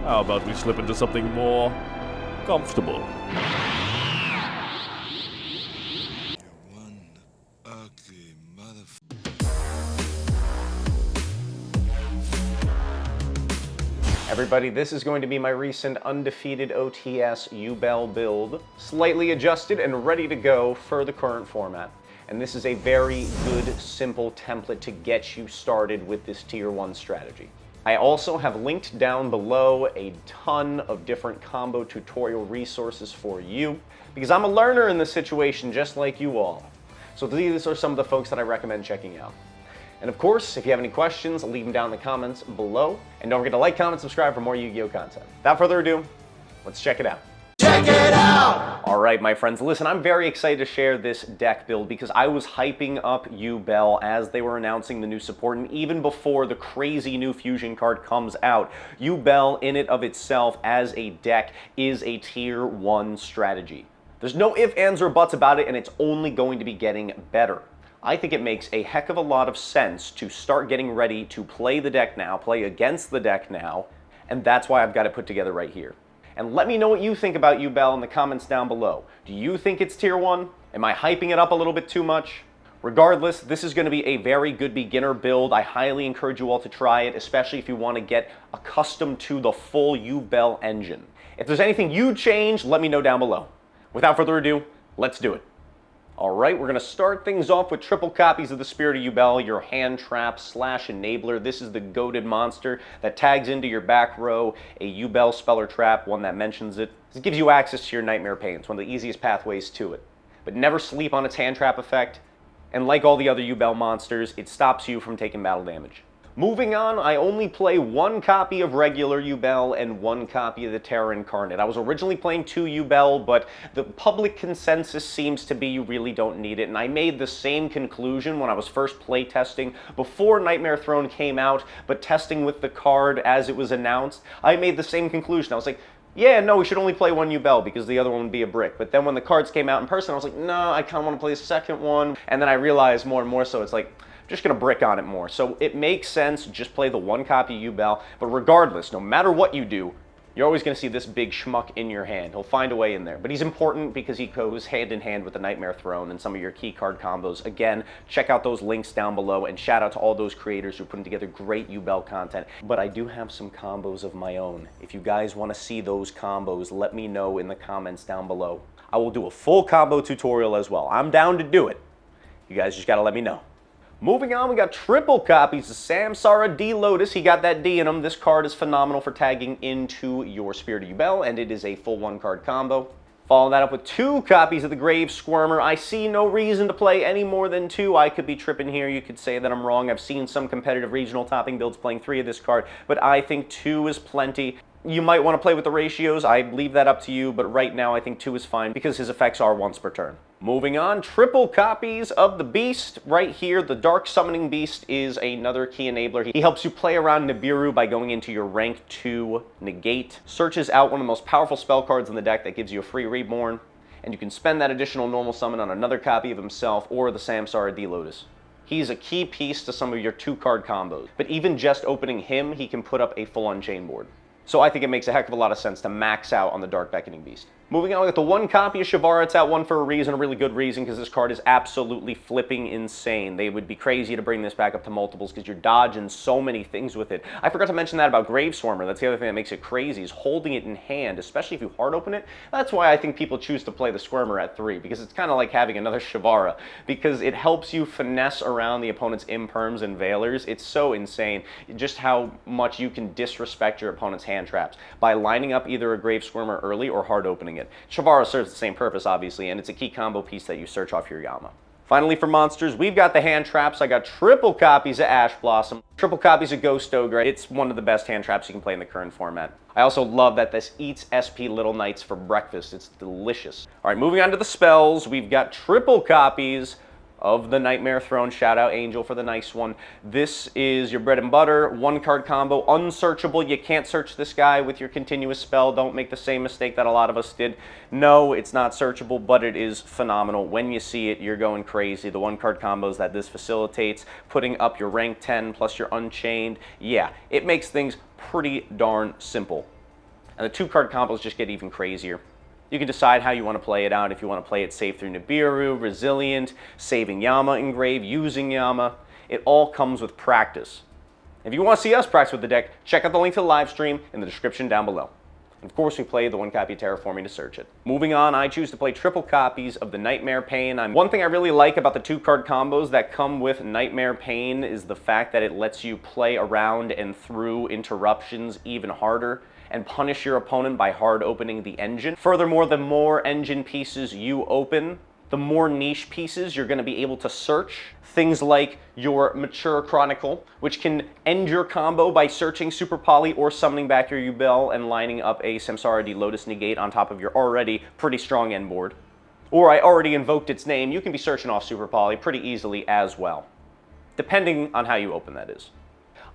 How about we slip into something more comfortable? Everybody, this is going to be my recent Undefeated OTS Yubel build, slightly adjusted and ready to go for the current format. And this is a very good, simple template to get you started with this tier 1 strategy. I also have linked down below a ton of different combo tutorial resources for you, because I'm a learner in this situation just like you all. So these are some of the folks that I recommend checking out. And of course, if you have any questions, leave them down in the comments below. And don't forget to like, comment, subscribe for more Yu-Gi-Oh content. Without further ado, let's check it out. Check it out! All right, my friends, listen, I'm very excited to share this deck build because I was hyping up Yubel as they were announcing the new support, and even before the crazy new fusion card comes out, Yubel in it of itself as a deck is a tier 1 strategy. There's no ifs, ands, or buts about it, and it's only going to be getting better. I think it makes a heck of a lot of sense to start getting ready to play the deck now, play against the deck now, and that's why I've got it put together right here. And let me know what you think about Yubel in the comments down below. Do you think it's tier 1? Am I hyping it up a little bit too much? Regardless, this is going to be a very good beginner build. I highly encourage you all to try it, especially if you want to get accustomed to the full Yubel engine. If there's anything you'd change, let me know down below. Without further ado, let's do it. Alright, we're going to start things off with triple copies of the Spirit of Yubel, your hand trap / enabler. This is the goated monster that tags into your back row a Yubel speller trap, one that mentions it. This gives you access to your Nightmare Pains, one of the easiest pathways to it. But never sleep on its hand trap effect, and like all the other Yubel monsters, it stops you from taking battle damage. Moving on, I only play 1 copy of regular Yubel and 1 copy of the Terror Incarnate. I was originally playing 2 Yubel, but the public consensus seems to be you really don't need it, and I made the same conclusion when I was first playtesting before Nightmare Throne came out, but testing with the card as it was announced, I made the same conclusion. I was like, yeah, no, we should only play 1 Yubel because the other one would be a brick. But then when the cards came out in person, I was like, no, I kind of want to play a second one, and then I realized more and more so it's like, just going to brick on it more. So it makes sense, just play the 1 copy Yubel, but regardless, no matter what you do, you're always going to see this big schmuck in your hand. He'll find a way in there. But he's important because he goes hand in hand with the Nightmare Throne and some of your key card combos. Again, check out those links down below, and shout out to all those creators who are putting together great Yubel content. But I do have some combos of my own. If you guys want to see those combos, let me know in the comments down below. I will do a full combo tutorial as well. I'm down to do it. You guys just got to let me know. Moving on, we got triple copies of Samsara D Lotus. He got that D in him. This card is phenomenal for tagging into your Spirit of Yubel, and it is a full 1-card combo. Following that up with 2 copies of the Grave Squirmer. I see no reason to play any more than 2. I could be tripping here. You could say that I'm wrong. I've seen some competitive regional topping builds playing 3 of this card, but I think 2 is plenty. You might want to play with the ratios. I leave that up to you, but right now I think 2 is fine because his effects are once per turn. Moving on, triple copies of the Beast. Right here, the Dark Summoning Beast is another key enabler. He helps you play around Nibiru by going into your rank 2 negate. Searches out one of the most powerful spell cards in the deck that gives you a free Reborn, and you can spend that additional normal summon on another copy of himself or the Samsara D Lotus. He's a key piece to some of your 2-card combos, but even just opening him, he can put up a full Unchained board. So I think it makes a heck of a lot of sense to max out on the Dark Beckoning Beast. Moving on, we got the 1 copy of Shavara. It's at 1 for a reason, a really good reason, because this card is absolutely flipping insane. They would be crazy to bring this back up to multiples because you're dodging so many things with it. I forgot to mention that about Grave Swarmer. That's the other thing that makes it crazy, is holding it in hand, especially if you hard open it. That's why I think people choose to play the Squirmer at 3, because it's kind of like having another Shavara, because it helps you finesse around the opponent's imperms and veilers. It's so insane just how much you can disrespect your opponent's hand traps by lining up either a Grave Squirmer early or hard opening it. Shavara serves the same purpose, obviously, and it's a key combo piece that you search off your Yama. Finally, for monsters, we've got the hand traps. I got triple copies of Ash Blossom, triple copies of Ghost Ogre. It's one of the best hand traps you can play in the current format. I also love that this eats SP Little Knights for breakfast. It's delicious. All right, moving on to the spells, we've got triple copies of the Nightmare Throne. Shout out Angel for the nice one. This is your bread and butter, 1-card combo, unsearchable. You can't search this guy with your continuous spell. Don't make the same mistake that a lot of us did. No, it's not searchable, but it is phenomenal. When you see it, you're going crazy. The 1-card combos that this facilitates, putting up your rank 10 plus your Unchained, yeah, it makes things pretty darn simple. And the 2-card combos just get even crazier. You can decide how you want to play it out. If you want to play it safe through Nibiru, Resilient, saving Yama engrave, using Yama. It all comes with practice. If you want to see us practice with the deck, check out the link to the live stream in the description down below. And of course, we play the 1 copy of Terraforming to search it. Moving on, I choose to play triple copies of the Nightmare Pain. One thing I really like about the 2-card combos that come with Nightmare Pain is the fact that it lets you play around and through interruptions even harder and punish your opponent by hard opening the engine. Furthermore, the more engine pieces you open, the more niche pieces you're going to be able to search. Things like your Mature Chronicle, which can end your combo by searching Super Poly or summoning back your Yubel and lining up a Samsara D Lotus Negate on top of your already pretty strong end board. Or I already invoked its name, you can be searching off Super Poly pretty easily as well, depending on how you open, that is.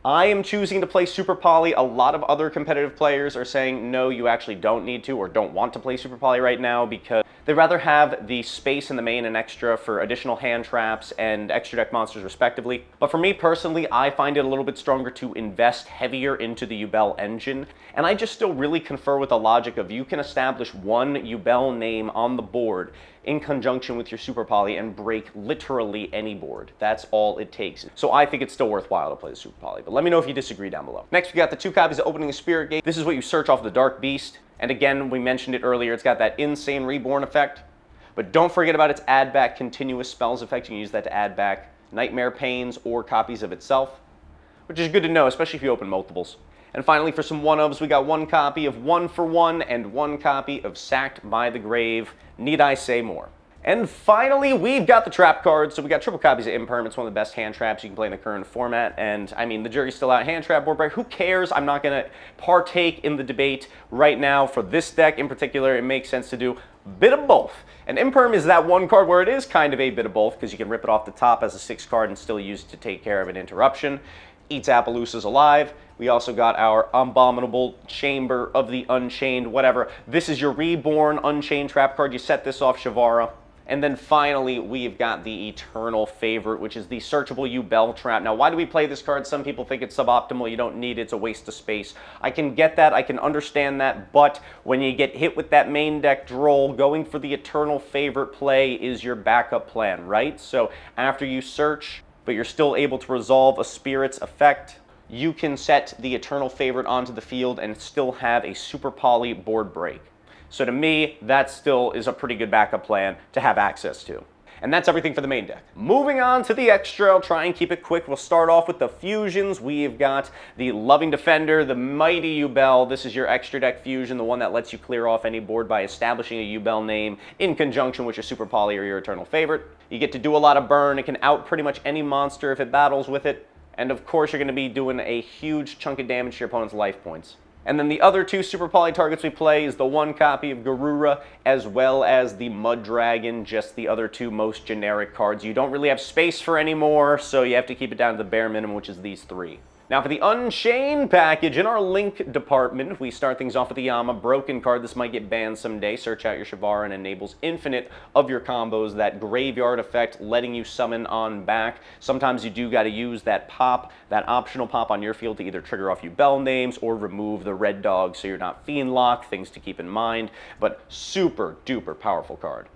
I am choosing to play Super Poly. A lot of other competitive players are saying, no, you actually don't need to or don't want to play Super Poly right now because they'd rather have the space in the main and extra for additional hand traps and extra deck monsters respectively. But for me personally, I find it a little bit stronger to invest heavier into the Yubel engine. And I just still really confer with the logic of you can establish one Yubel name on the board in conjunction with your Super Poly and break literally any board. That's all it takes. So I think it's still worthwhile to play the Super Poly, but let me know if you disagree down below. Next, we got the 2 copies of Opening a Spirit Gate. This is what you search off the Dark Beast. And again, we mentioned it earlier, it's got that insane Reborn effect. But don't forget about its add back continuous spells effect. You can use that to add back Nightmare Pains or copies of itself, which is good to know, especially if you open multiples. And finally, for some one-ofs, we got 1 copy of 1 for 1 and 1 copy of Sacked by the Grave. Need I say more? And finally, we've got the trap cards. So we got triple copies of Imperm. It's one of the best hand traps you can play in the current format. And I mean, the jury's still out. Hand trap, board break, who cares? I'm not going to partake in the debate right now. For this deck in particular, it makes sense to do a bit of both. And Imperm is that one card where it is kind of a bit of both because you can rip it off the top as a 6 card and still use it to take care of an interruption. Eats Appaloosas alive. We also got our Abominable Chamber of the Unchained, whatever. This is your Reborn Unchained trap card. You set this off Shavara. And then finally, we've got the eternal favorite, which is the searchable Yubel trap. Now, why do we play this card? Some people think it's suboptimal. You don't need it. It's a waste of space. I can get that. I can understand that. But when you get hit with that main deck droll, going for the eternal favorite play is your backup plan, right? So after you search, but you're still able to resolve a spirit's effect, you can set the eternal favorite onto the field and still have a Super Poly board break. So to me, that still is a pretty good backup plan to have access to. And that's everything for the main deck. Moving on to the extra, I'll try and keep it quick. We'll start off with the fusions. We've got the Loving Defender, the Mighty Yubel. This is your extra deck fusion, the one that lets you clear off any board by establishing a Yubel name in conjunction with your Super Poly or your Eternal Favorite. You get to do a lot of burn. It can out pretty much any monster if it battles with it. And of course, you're going to be doing a huge chunk of damage to your opponent's life points. And then the other 2 Super Poly targets we play is the 1 copy of Garura as well as the Mud Dragon, just the other 2 most generic cards. You don't really have space for any more, so you have to keep it down to the bare minimum, which is these 3. Now for the Unchained package, in our Link department, we start things off with the Yama Broken card. This might get banned someday. Search out your Shavara and enables infinite of your combos, that graveyard effect letting you summon on back. Sometimes you do got to use that pop, that optional pop on your field to either trigger off Yubel names or remove the red dog so you're not fiend locked, things to keep in mind, but super duper powerful card.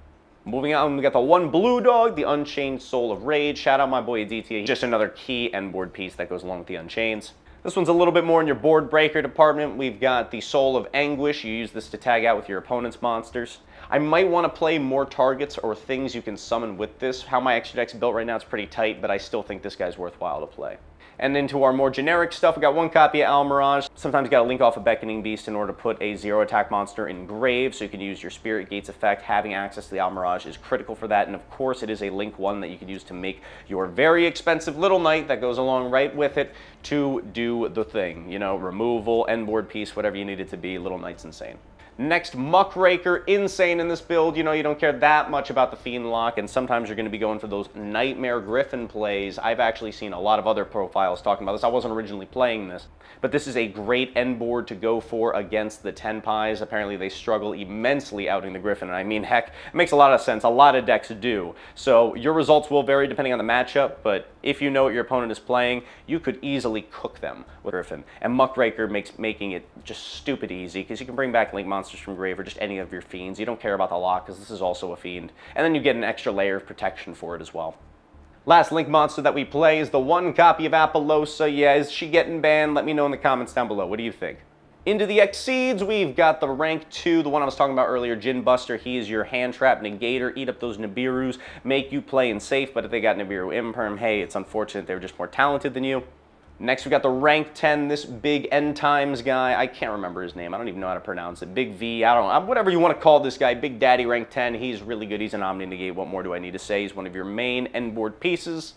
Moving on, we got the 1 blue dog, the Unchained Soul of Rage. Shout out my boy DTA. Just another key end board piece that goes along with the Unchains. This one's a little bit more in your board breaker department. We've got the Soul of Anguish. You use this to tag out with your opponent's monsters. I might want to play more targets or things you can summon with this. How my extra deck's built right now is pretty tight, but I still think this guy's worthwhile to play. And into our more generic stuff, we got 1 copy of Almirage. Sometimes you got to link off a Beckoning Beast in order to put a 0 attack monster in grave, so you can use your Spirit Gates effect. Having access to the Almirage is critical for that, and of course it is a link 1 that you can use to make your very expensive Little Knight that goes along right with it to do the thing. You know, removal, end board piece, whatever you need it to be. Little Knight's insane. Next, Muckraker, insane in this build. You know, you don't care that much about the Fiend Lock, and sometimes you're going to be going for those Nightmare Griffin plays. I've actually seen a lot of other profiles talking about this. I wasn't originally playing this, but this is a great end board to go for against the Tenpais. Apparently, they struggle immensely outing the Griffin, and I mean, heck, it makes a lot of sense. A lot of decks do. So your results will vary depending on the matchup, but if you know what your opponent is playing, you could easily cook them with Griffin. And Muckraker makes making it just stupid easy, because you can bring back Link Monsters from Grave or just any of your fiends. You don't care about the lock, because this is also a fiend. And then you get an extra layer of protection for it as well. Last Link monster that we play is the 1 copy of Apollosa. Yeah, is she getting banned? Let me know in the comments down below. What do you think? Into the Exceeds, we've got the rank 2, the one I was talking about earlier, Jin Buster. He is your hand trap negator. Eat up those Nibiru's, make you play in safe, but if they got Nibiru Imperm, hey, it's unfortunate they were just more talented than you. Next, we got the rank 10, this big end times guy. I can't remember his name. I don't even know how to pronounce it. Big V, I don't know. Whatever you want to call this guy, Big Daddy rank 10. He's really good. He's an Omni Negate. What more do I need to say? He's one of your main end board pieces.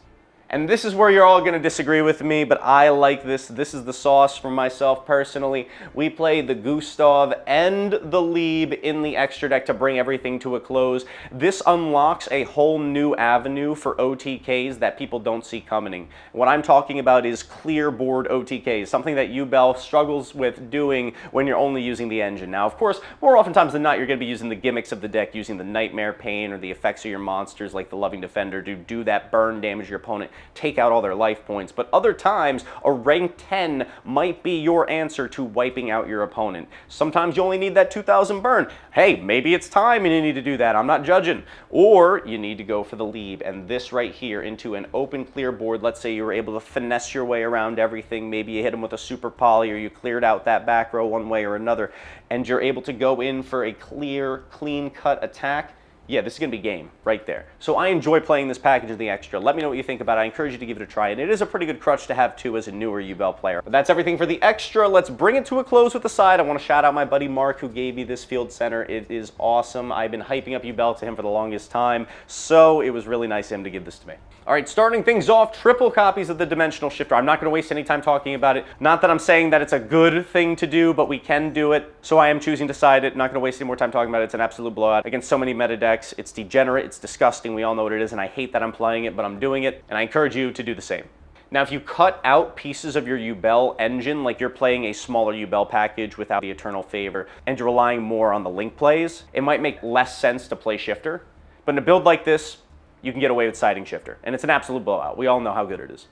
And this is where you're all going to disagree with me, but I like this. This is the sauce for myself personally. We play the Gustav and the Lieb in the extra deck to bring everything to a close. This unlocks a whole new avenue for OTKs that people don't see coming. What I'm talking about is clear board OTKs, something that Yubel struggles with doing when you're only using the engine. Now, of course, more oftentimes than not, you're going to be using the gimmicks of the deck, using the Nightmare Pain or the effects of your monsters like the Loving Defender to do that burn damage to your opponent, take out all their life points. But other times, a rank 10 might be your answer to wiping out your opponent. Sometimes you only need that 2,000 burn. Hey, maybe it's time and you need to do that. I'm not judging. Or you need to go for the Lieb, and this right here into an open clear board. Let's say you were able to finesse your way around everything. Maybe you hit him with a super poly, or you cleared out that back row one way or another, and you're able to go in for a clear, clean-cut attack. Yeah, this is going to be game right there. So I enjoy playing this package of the extra. Let me know what you think about it. I encourage you to give it a try. And it is a pretty good crutch to have too as a newer Yubel player. But that's everything for the extra. Let's bring it to a close with the side. I want to shout out my buddy Mark who gave me this field center. It is awesome. I've been hyping up Yubel to him for the longest time. So it was really nice of him to give this to me. All right, starting things off, triple copies of the Dimensional Shifter. I'm not going to waste any time talking about it. Not that I'm saying that it's a good thing to do, but we can do it. So I am choosing to side it. Not going to waste any more time talking about it. It's an absolute blowout against so many meta decks. It's degenerate. It's disgusting. We all know what it is, and I hate that I'm playing it, but I'm doing it, and I encourage you to do the same. Now, if you cut out pieces of your Yubel engine, like you're playing a smaller Yubel package without the Eternal Favor, and you're relying more on the Link plays, it might make less sense to play Shifter. But in a build like this, you can get away with siding Shifter, and it's an absolute blowout. We all know how good it is.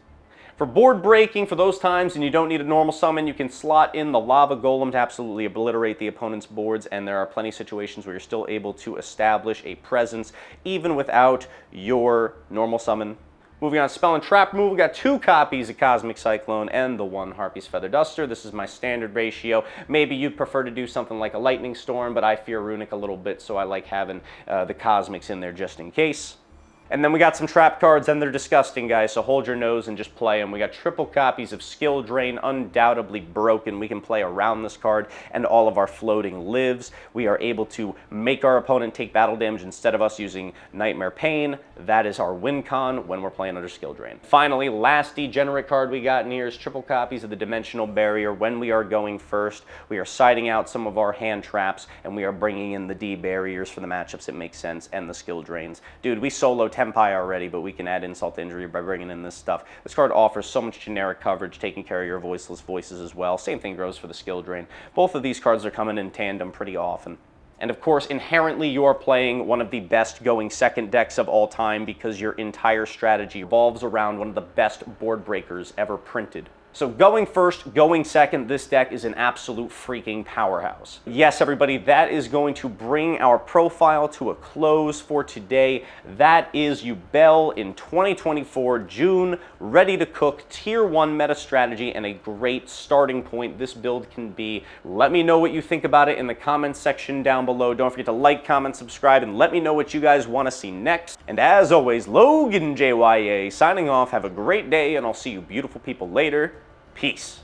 For board breaking, for those times and you don't need a normal summon, you can slot in the Lava Golem to absolutely obliterate the opponent's boards, and there are plenty of situations where you're still able to establish a presence even without your normal summon. Moving on, Spell and Trap move, we got 2 copies of Cosmic Cyclone and the 1 Harpy's Feather Duster. This is my standard ratio. Maybe you'd prefer to do something like a Lightning Storm, but I fear Runic a little bit, so I like having the Cosmics in there just in case. And then we got some trap cards, and they're disgusting, guys, so hold your nose and just play them. We got triple copies of Skill Drain, undoubtedly broken. We can play around this card, and all of our floating lives. We are able to make our opponent take battle damage instead of us using Nightmare Pain. That is our win con when we're playing under Skill Drain. Finally, last degenerate card we got in here is triple copies of the Dimensional Barrier. When we are going first, we are siding out some of our hand traps, and we are bringing in the D barriers for the matchups that make sense, and the Skill Drains. Dude, we solo Tempai already, but we can add insult to injury by bringing in this stuff. This card offers so much generic coverage, taking care of your voiceless voices as well. Same thing goes for the Skill Drain. Both of these cards are coming in tandem pretty often. And of course, inherently, you're playing one of the best going second decks of all time because your entire strategy revolves around one of the best board breakers ever printed. So going first, going second, this deck is an absolute freaking powerhouse. Yes, everybody, that is going to bring our profile to a close for today. That is Yubel in 2024, June, ready to cook, tier 1 meta strategy, and a great starting point this build can be. Let me know what you think about it in the comments section down below. Don't forget to like, comment, subscribe, and let me know what you guys want to see next. And as always, Logan JYA signing off. Have a great day, and I'll see you beautiful people later. Peace.